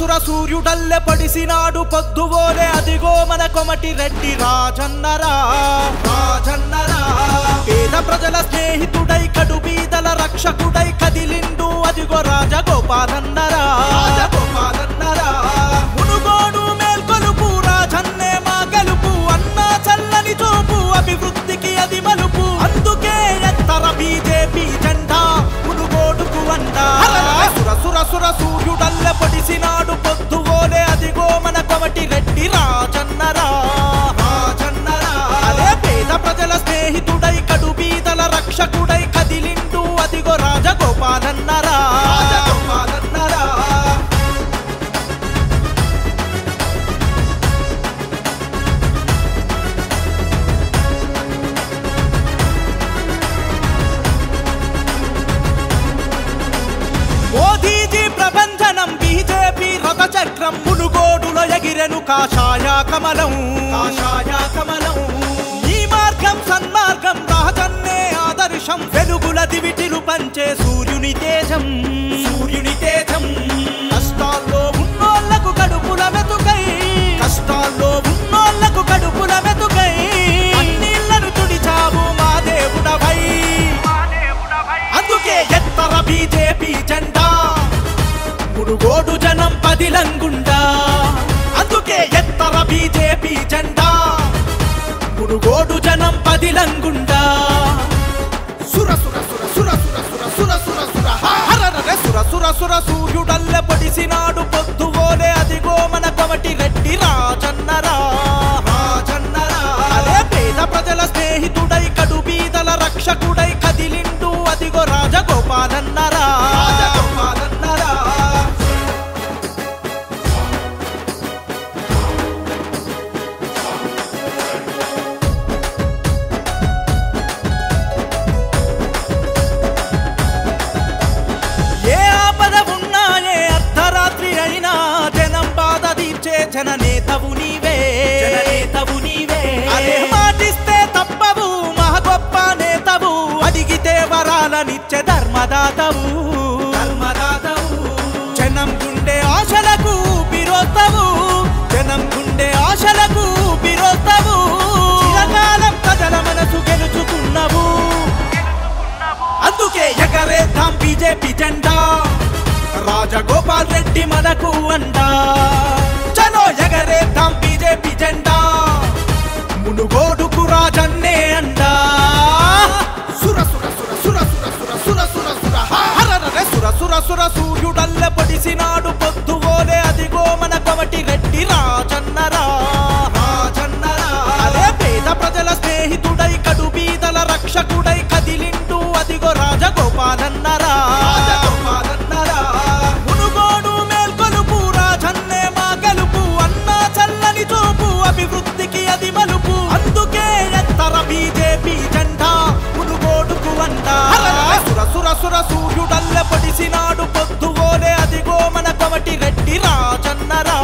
సుర సూర్యుడల్లె పడిసినాడు పొద్దువోలే అదిగో మన కొమటి రెడ్డి రాజన్నరా రాజన్నరా పేద ప్రజల స్నేహితుడై కడు బీదల రక్షకుడై కదిలిండు అదిగో రాజగోపాలన్నరా రాజగోపాలన్నరా మునుగోడు మేల్కొలుపు రాజన్నే మా గెలుపు అన్నా చల్లని చూపు అభివృద్ధికి అది మలుపు అందుకే ఎత్తర బీజేపీ జెండా మునుగోడుకు అండా సుర సుర సుర సూర్యుడల్లె పడిసినాడు పొద్దువోలే అదిగో మన కొమటి రెడ్డి రాజన్నరా రాజన్నరా అదే పేద ప్రజల స్నేహితుడై కడు బీదల రక్షకుడై కదిలిండు అదిగో రాజగోపాలన్నరా రాజగోపాలన్నరా మోదీజీ ప్రభంజనం బీజేపీ రథచక్రం మునుగోడులో ఎగిరెను కాషాయ కమలం కాషాయ కమలం ఈ మార్గం సన్మార్గం రాజన్నే ఆదర్శం వెలుగుల దివిటిలు పంచే సూర్యుని తేజం సూర్యుని తేజం కష్టాల్లో ఉన్నోళ్లకు కడుపుల మెతుకై కష్టాల్లో ఉన్నోళ్లకు కడుపుల మెతుకై అన్నిళ్లను తుడిచావు మా దేవుడవై అందుకే ఎత్తర బీజేపీ జెండా మునుగోడు జనం పదిలంగుండా అందుకే ఎత్తర బీజేపీ జెండా మునుగోడు జనం పదిలంగుండా సుర సుర సుర సుర సుర సుర సుర సుర సుర హరర సుర సుర సుర సూర్యుడల్లె పడిసినాడు పొద్దువోలే అదిగో మన కొమటి రెడ్డి రాజన్నరా రాజన్నరా అదే పేద ప్రజల స్నేహితుడై కడు బీదల రక్షకుడై కదిలిండు అదిగో రాజగోపాలన్నరా రాజగోపాలన్నరా ఏ ఆపద ఉన్నా ఏ అర్ధరాత్రి అయినా జనం బాధ తీర్చే జననేతవు నీవే జననేతవు నీవే అదే మాటిస్తే తప్పవు మహ గొప్ప నేతవు అడిగితే వరాలనిచ్చే ధర్మదాతవు ధర్మదాతవు జనం గుండె ఆశలకు ఊపిరోస్తావు జనం గుండె ఆశలకు ఊపిరోస్తావు చిరకాలం ప్రజల మనసు గెలుచుకున్నావు అందుకే ఎగరేద్దాం బీజేపీ జెండా రాజగోపాల్ రెడ్డి మనకు అండా చలో ఎగరేద్దాం బీజేపీ జెండా మునుగోడుకు రాజన్నే అండా సుర సుర సుర సుర సుర సుర సుర సుర సుర హరర సుర సుర సుర సూర్యుడల్లె పడిసినాడు పొద్దువోలే అదిగో మన కొమటి రెడ్డి రాజన్నరా రాజన్నరా అదే పేద ప్రజల స్నేహితుడై కడు బీదల రక్షకుడై కదిలిండు అదిగో రాజగోపాలన్నరా రాజగోపాలన్నరా మునుగోడు మేల్కొలుపు రాజన్నే మా గెలుపు అన్నా చల్లని చూపు అభివృద్ధికి అది మలుపు అందుకే ఎత్తర బీజేపీ జెండా మునుగోడుకు అండా సుర సుర సుర సూర్యుడల్లె పడిసినాడు పొద్దువోలే అదిగో మన కొమటి రెడ్డి రాజన్నరా